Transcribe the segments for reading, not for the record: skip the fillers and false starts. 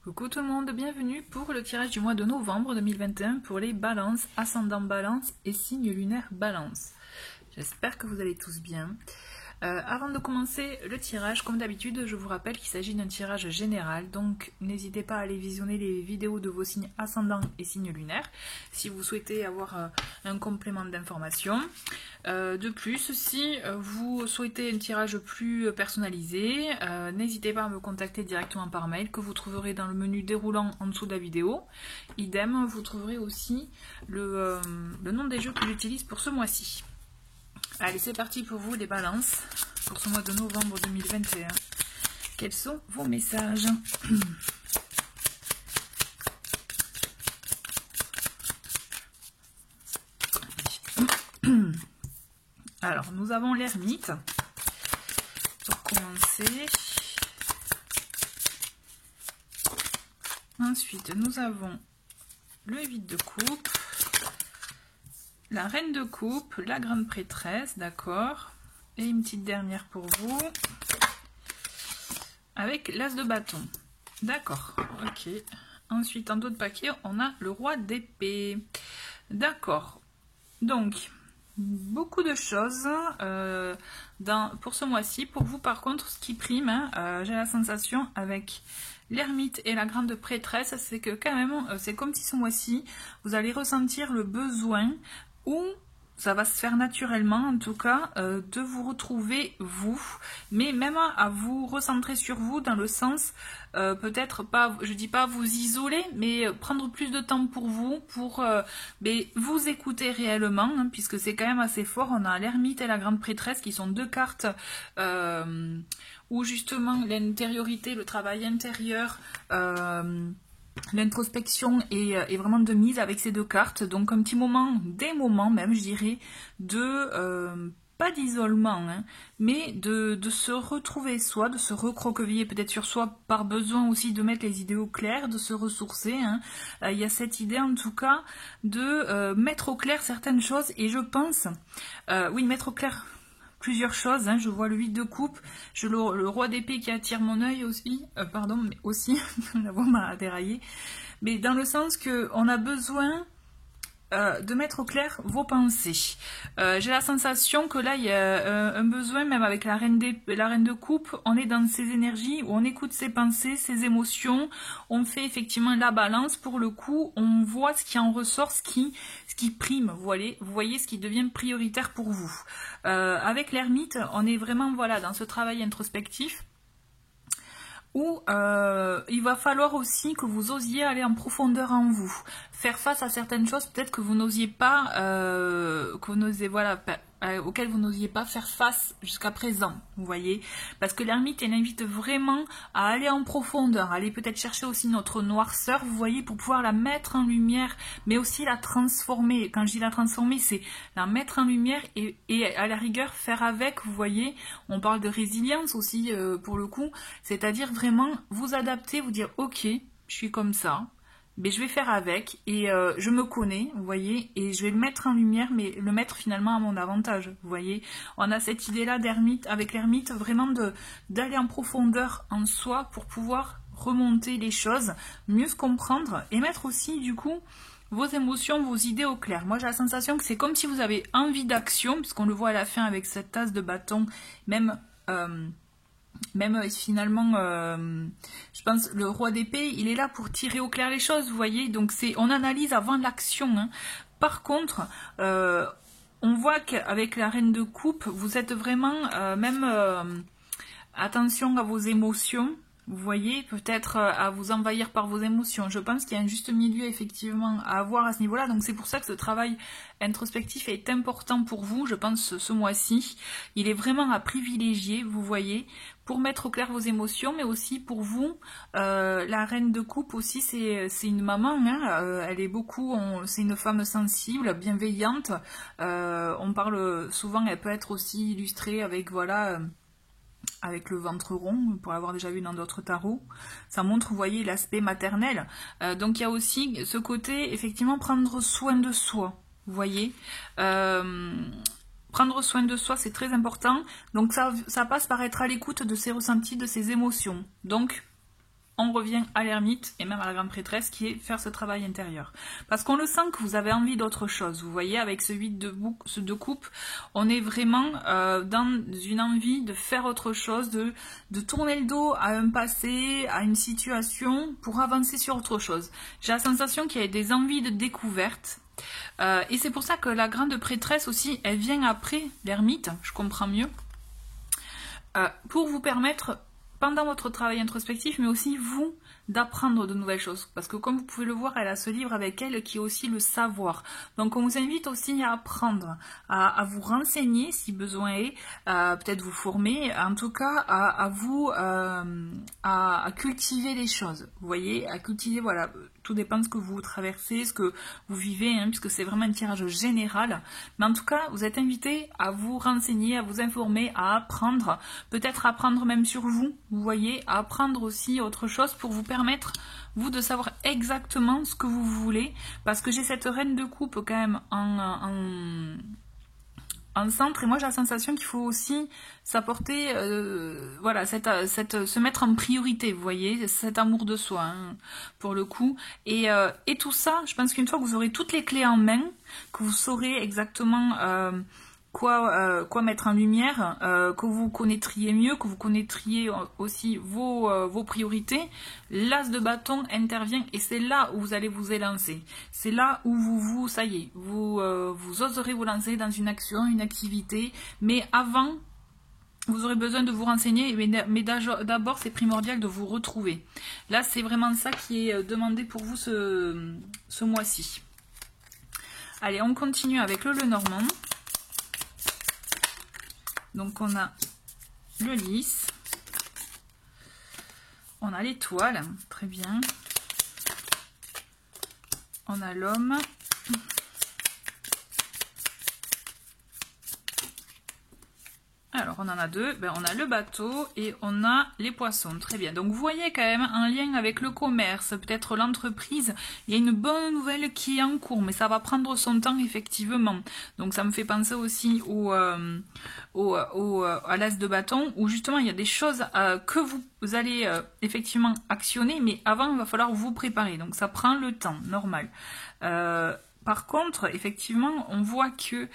Coucou tout le monde, bienvenue pour le tirage du mois de novembre 2021 pour les balances, ascendant balance et signe lunaire balance. J'espère que vous allez tous bien. Avant de commencer le tirage, comme d'habitude, je vous rappelle qu'il s'agit d'un tirage général, donc n'hésitez pas à aller visionner les vidéos de vos signes ascendants et signes lunaires si vous souhaitez avoir un complément d'information. De plus, si vous souhaitez un tirage plus personnalisé, n'hésitez pas à me contacter directement par mail que vous trouverez dans le menu déroulant en dessous de la vidéo. Idem, vous trouverez aussi le nom des jeux que j'utilise pour ce mois-ci. Allez, c'est parti pour vous les balances pour ce mois de novembre 2021. Quels sont vos messages? Alors, nous avons l'ermite pour commencer. Ensuite, nous avons le 8 de coupe. La reine de coupe, la grande prêtresse, d'accord. Et une petite dernière pour vous. Avec l'as de bâton. D'accord, ok. Ensuite, en dos de paquet, on a le roi d'épée. D'accord. Donc, beaucoup de choses pour ce mois-ci. Pour vous, par contre, ce qui prime, j'ai la sensation avec l'ermite et la grande prêtresse, c'est que quand même, c'est comme si ce mois-ci, vous allez ressentir le besoin ou ça va se faire naturellement, en tout cas, de vous retrouver vous, mais même à vous recentrer sur vous, dans le sens, peut-être pas, je dis pas vous isoler, mais prendre plus de temps pour vous, pour vous écouter réellement, hein, puisque c'est quand même assez fort. On a l'ermite et la grande prêtresse qui sont deux cartes où justement l'intériorité, le travail intérieur, l'introspection est vraiment de mise avec ces deux cartes. Donc un petit moment, des moments même, je dirais, de pas d'isolement, hein, mais de se retrouver soi, de se recroqueviller peut-être sur soi, par besoin aussi de mettre les idées au clair, de se ressourcer, hein. Il y a cette idée en tout cas de mettre au clair certaines choses, et je pense, oui, mettre au clair plusieurs choses, hein. Je vois le 8 de coupe, le roi d'épée qui attire mon œil aussi, pardon, mais aussi, la voix m'a déraillé, mais dans le sens que on a besoin de mettre au clair vos pensées. J'ai la sensation que là, il y a un besoin, même avec la reine de coupe, on est dans ces énergies où on écoute ses pensées, ses émotions, on fait effectivement la balance, pour le coup, on voit ce qui en ressort, ce qui prime, vous voyez ce qui devient prioritaire pour vous. Avec l'ermite, on est vraiment voilà, dans ce travail introspectif, où il va falloir aussi que vous osiez aller en profondeur en vous, faire face à certaines choses peut-être que vous n'osiez pas, auxquelles vous n'osiez pas faire face jusqu'à présent, vous voyez, parce que l'ermite, elle invite vraiment à aller en profondeur, à aller peut-être chercher aussi notre noirceur, vous voyez, pour pouvoir la mettre en lumière, mais aussi la transformer. Quand je dis la transformer, c'est la mettre en lumière et à la rigueur faire avec, vous voyez, on parle de résilience aussi pour le coup, c'est-à-dire vraiment vous adapter, vous dire ok, je suis comme ça, mais je vais faire avec, et je me connais, vous voyez, et je vais le mettre en lumière, mais le mettre finalement à mon avantage, vous voyez. On a cette idée-là d'ermite, avec l'ermite, vraiment d'aller en profondeur en soi pour pouvoir remonter les choses, mieux se comprendre, et mettre aussi, du coup, vos émotions, vos idées au clair. Moi, j'ai la sensation que c'est comme si vous avez envie d'action, puisqu'on le voit à la fin avec cette tasse de bâton, même finalement, je pense, le roi d'épée, il est là pour tirer au clair les choses, vous voyez, donc on analyse avant l'action, hein. Par contre, on voit qu'avec la reine de coupe, vous êtes vraiment, attention à vos émotions, vous voyez, peut-être à vous envahir par vos émotions. Je pense qu'il y a un juste milieu effectivement à avoir à ce niveau-là, donc c'est pour ça que ce travail introspectif est important pour vous, je pense, ce mois-ci. Il est vraiment à privilégier, vous voyez, pour mettre au clair vos émotions, mais aussi pour vous. La reine de coupe aussi, c'est une maman, hein, elle est beaucoup, c'est une femme sensible, bienveillante. On parle souvent, elle peut être aussi illustrée avec, voilà, avec le ventre rond, pour l'avoir déjà vu dans d'autres tarots. Ça montre, vous voyez, l'aspect maternel. Donc il y a aussi ce côté, effectivement, prendre soin de soi, vous voyez. Prendre soin de soi, c'est très important. Donc ça passe par être à l'écoute de ses ressentis, de ses émotions. Donc, on revient à l'ermite et même à la grande prêtresse qui est faire ce travail intérieur. Parce qu'on le sent que vous avez envie d'autre chose. Vous voyez, avec ce 8 de coupe, on est vraiment dans une envie de faire autre chose, de tourner le dos à un passé, à une situation pour avancer sur autre chose. J'ai la sensation qu'il y a des envies de découverte. Et c'est pour ça que la grande prêtresse aussi, elle vient après l'ermite, je comprends mieux, pour vous permettre pendant votre travail introspectif, mais aussi vous, d'apprendre de nouvelles choses. Parce que comme vous pouvez le voir, elle a ce livre avec elle qui est aussi le savoir. Donc on vous invite aussi à apprendre, à vous renseigner si besoin est, peut-être vous former, en tout cas à cultiver les choses. Vous voyez, à cultiver, voilà, tout dépend de ce que vous traversez, ce que vous vivez, hein, puisque c'est vraiment un tirage général. Mais en tout cas, vous êtes invité à vous renseigner, à vous informer, à apprendre, peut-être apprendre même sur vous, vous voyez, à apprendre aussi autre chose pour vous permettre, vous, de savoir exactement ce que vous voulez, parce que j'ai cette reine de coupe quand même en centre, et moi j'ai la sensation qu'il faut aussi s'apporter, voilà, se mettre en priorité, vous voyez, cet amour de soi, hein, pour le coup, et tout ça, je pense qu'une fois que vous aurez toutes les clés en main, que vous saurez exactement quoi mettre en lumière, que vous connaîtriez mieux, que vous connaîtriez aussi vos priorités, l'as de bâton intervient et c'est là où vous allez vous élancer. C'est là où ça y est, vous oserez vous lancer dans une action, une activité, mais avant, vous aurez besoin de vous renseigner, mais d'abord c'est primordial de vous retrouver. Là, c'est vraiment ça qui est demandé pour vous ce mois-ci. Allez, on continue avec le Lenormand. Donc on a le lys, on a l'étoile, très bien, on a l'homme, alors on en a deux, on a le bateau et on a les poissons, très bien. Donc vous voyez quand même un lien avec le commerce, peut-être l'entreprise, il y a une bonne nouvelle qui est en cours, mais ça va prendre son temps effectivement. Donc ça me fait penser aussi à l'as de bâton, où justement il y a des choses que vous allez effectivement actionner, mais avant il va falloir vous préparer, donc ça prend le temps, normal. Par contre, effectivement, on voit que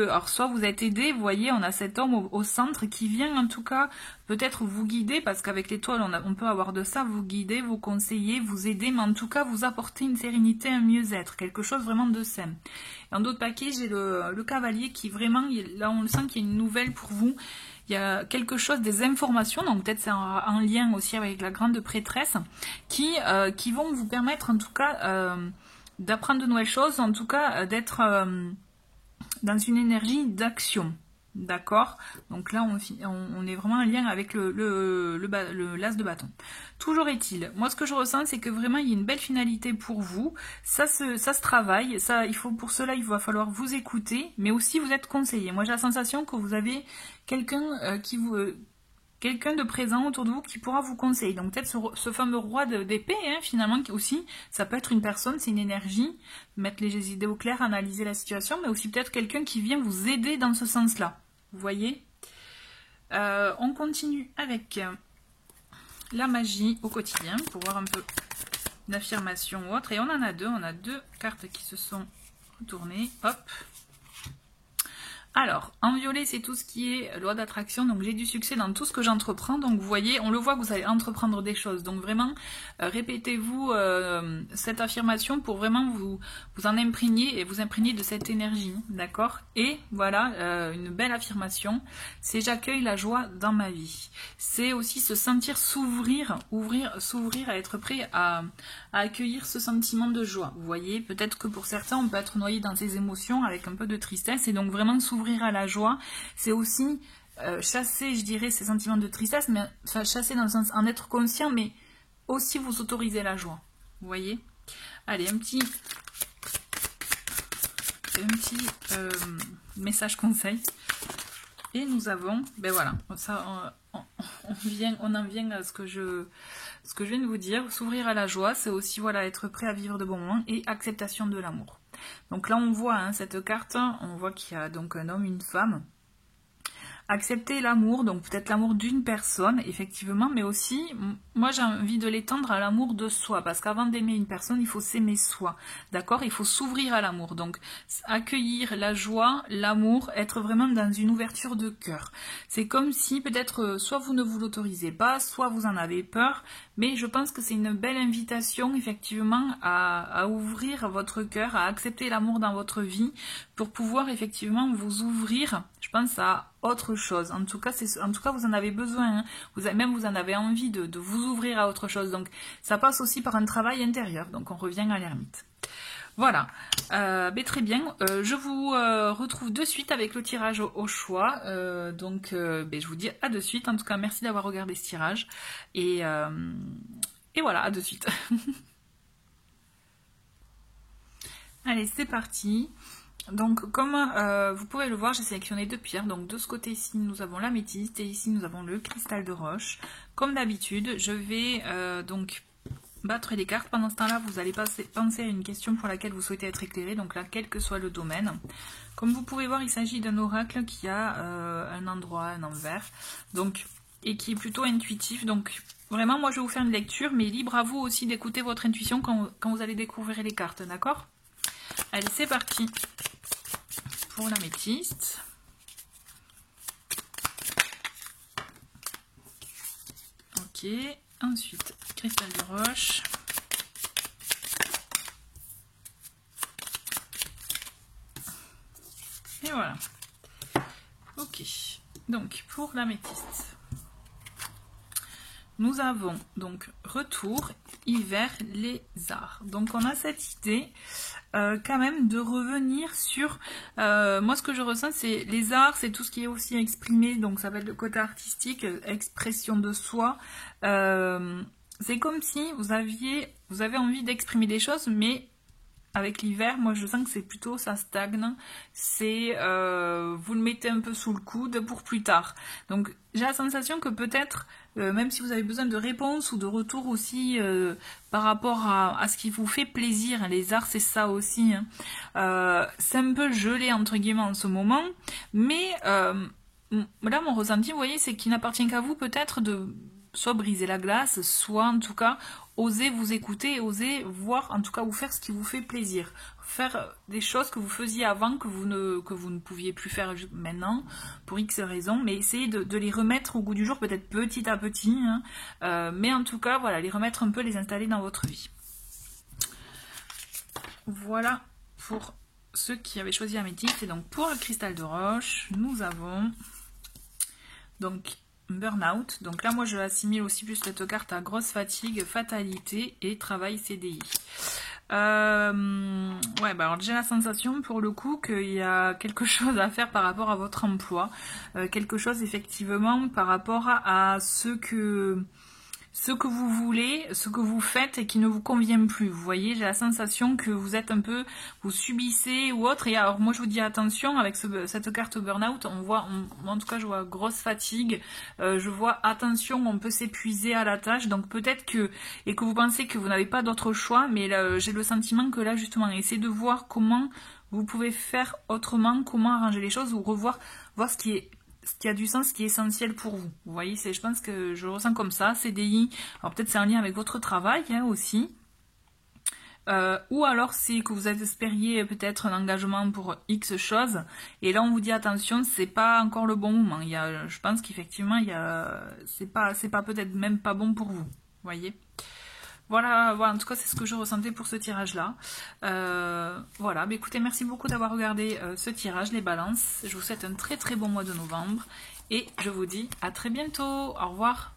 alors soit vous êtes aidé, vous voyez, on a cet homme au centre qui vient en tout cas peut-être vous guider, parce qu'avec l'étoile, on peut avoir de ça, vous guider, vous conseiller, vous aider, mais en tout cas vous apporter une sérénité, un mieux-être, quelque chose vraiment de sain. Et en d'autres paquets, j'ai le cavalier qui vraiment, là on le sent qu'il y a une nouvelle pour vous. Il y a quelque chose, des informations, donc peut-être c'est en lien aussi avec la grande prêtresse, qui vont vous permettre en tout cas d'apprendre de nouvelles choses, en tout cas d'être dans une énergie d'action, d'accord? Donc là on est vraiment en lien avec le l'as de bâton. Toujours est-il, moi ce que je ressens c'est que vraiment il y a une belle finalité pour vous, ça se travaille, pour cela il va falloir vous écouter, mais aussi vous être conseillé. Moi j'ai la sensation que vous avez quelqu'un quelqu'un de présent autour de vous qui pourra vous conseiller. Donc peut-être ce fameux roi d'épée, hein, finalement, aussi, ça peut être une personne, c'est une énergie, mettre les idées au clair, analyser la situation, mais aussi peut-être quelqu'un qui vient vous aider dans ce sens-là. Vous voyez, on continue avec la magie au quotidien, pour voir un peu d'affirmation ou autre. Et on en a deux cartes qui se sont retournées. Hop. Alors, en violet, c'est tout ce qui est loi d'attraction, donc j'ai du succès dans tout ce que j'entreprends, donc vous voyez, on le voit que vous allez entreprendre des choses, donc vraiment, répétez-vous cette affirmation pour vraiment vous en imprégner et vous imprégner de cette énergie, d'accord? Et voilà, une belle affirmation, c'est j'accueille la joie dans ma vie. C'est aussi se sentir s'ouvrir à être prêt à accueillir ce sentiment de joie. Vous voyez, peut-être que pour certains, on peut être noyé dans ses émotions avec un peu de tristesse, et donc vraiment s'ouvrir à la joie, c'est aussi chasser, je dirais, ces sentiments de tristesse, mais enfin, chasser dans le sens en être conscient, mais aussi vous autoriser la joie. Vous voyez? Allez, un petit message conseil. Et nous avons, ben voilà, ça, on en vient à ce que je viens de vous dire. S'ouvrir à la joie, c'est aussi voilà être prêt à vivre de bons moments et acceptation de l'amour. Donc là on voit cette carte, on voit qu'il y a donc un homme, une femme. accepter l'amour, donc peut-être l'amour d'une personne, effectivement, mais aussi, moi j'ai envie de l'étendre à l'amour de soi, parce qu'avant d'aimer une personne, il faut s'aimer soi, d'accord? Il faut s'ouvrir à l'amour, donc accueillir la joie, l'amour, être vraiment dans une ouverture de cœur. C'est comme si peut-être soit vous ne vous l'autorisez pas, soit vous en avez peur, mais je pense que c'est une belle invitation, effectivement, à ouvrir votre cœur, à accepter l'amour dans votre vie, pour pouvoir effectivement vous ouvrir, je pense, à autre chose. En tout cas, vous en avez besoin, hein. Vous en avez envie de vous ouvrir à autre chose. Donc, ça passe aussi par un travail intérieur. Donc, on revient à l'ermite. Voilà, très bien. Je vous retrouve de suite avec le tirage au choix. Je vous dis à de suite. En tout cas, merci d'avoir regardé ce tirage. Et voilà, à de suite. Allez, c'est parti. Donc, comme vous pouvez le voir, j'ai sélectionné deux pierres. Donc, de ce côté ici, nous avons l'améthyste et ici, nous avons le cristal de roche. Comme d'habitude, je vais donc battre les cartes. Pendant ce temps-là, vous allez penser à une question pour laquelle vous souhaitez être éclairé. Donc là, quel que soit le domaine. Comme vous pouvez voir, il s'agit d'un oracle qui a un endroit, un envers. Donc, et qui est plutôt intuitif. Donc, vraiment, moi, je vais vous faire une lecture, mais libre à vous aussi d'écouter votre intuition quand vous allez découvrir les cartes, d'accord? Allez, c'est parti pour l'améthyste. Ok, ensuite, cristal de roche. Et voilà. Ok, donc pour l'améthyste, nous avons donc retour, hiver, les arts. Donc on a cette idée quand même de revenir sur, moi ce que je ressens c'est les arts, c'est tout ce qui est aussi exprimé, donc ça va être le côté artistique, expression de soi. C'est comme si vous avez envie d'exprimer des choses, mais avec l'hiver, moi je sens que c'est plutôt ça stagne, c'est vous le mettez un peu sous le coude pour plus tard. Donc j'ai la sensation que peut-être, même si vous avez besoin de réponses ou de retours aussi par rapport à ce qui vous fait plaisir, hein, les arts c'est ça aussi, hein. C'est un peu gelé entre guillemets en ce moment, mais là mon ressenti, vous voyez, c'est qu'il n'appartient qu'à vous peut-être de soit briser la glace, soit en tout cas oser vous écouter et oser voir, en tout cas vous faire ce qui vous fait plaisir. Faire des choses que vous faisiez avant, que vous ne pouviez plus faire maintenant, pour X raisons, mais essayer de les remettre au goût du jour, peut-être petit à petit, hein, mais en tout cas, voilà, les remettre un peu, les installer dans votre vie. Voilà pour ceux qui avaient choisi l'améthyste. Et donc pour le cristal de roche, nous avons donc burn-out. Donc là, moi, je assimile aussi plus cette carte à grosse fatigue, fatalité et travail CDI. Ouais, alors j'ai la sensation pour le coup qu'il y a quelque chose à faire par rapport à votre emploi. Quelque chose effectivement par rapport à ce que vous voulez, ce que vous faites et qui ne vous convient plus. Vous voyez, j'ai la sensation que vous êtes un peu, vous subissez ou autre. Et alors moi je vous dis attention, avec cette carte burn-out, en tout cas je vois grosse fatigue, je vois attention, on peut s'épuiser à la tâche. Donc peut-être que vous pensez que vous n'avez pas d'autre choix, mais j'ai le sentiment que là justement, essayez de voir comment vous pouvez faire autrement, comment arranger les choses ou voir ce qui a du sens, ce qui est essentiel pour vous. Vous voyez, je pense que je le ressens comme ça, CDI. Alors peut-être c'est en lien avec votre travail hein, aussi. Ou alors c'est que vous espériez peut-être un engagement pour X choses. Et là on vous dit attention, c'est pas encore le bon moment. Je pense qu'effectivement, c'est pas peut-être même pas bon pour vous. Vous voyez. Voilà, en tout cas c'est ce que je ressentais pour ce tirage là. Voilà, bah, écoutez, merci beaucoup d'avoir regardé ce tirage, les balances. Je vous souhaite un très très bon mois de novembre et je vous dis à très bientôt. Au revoir.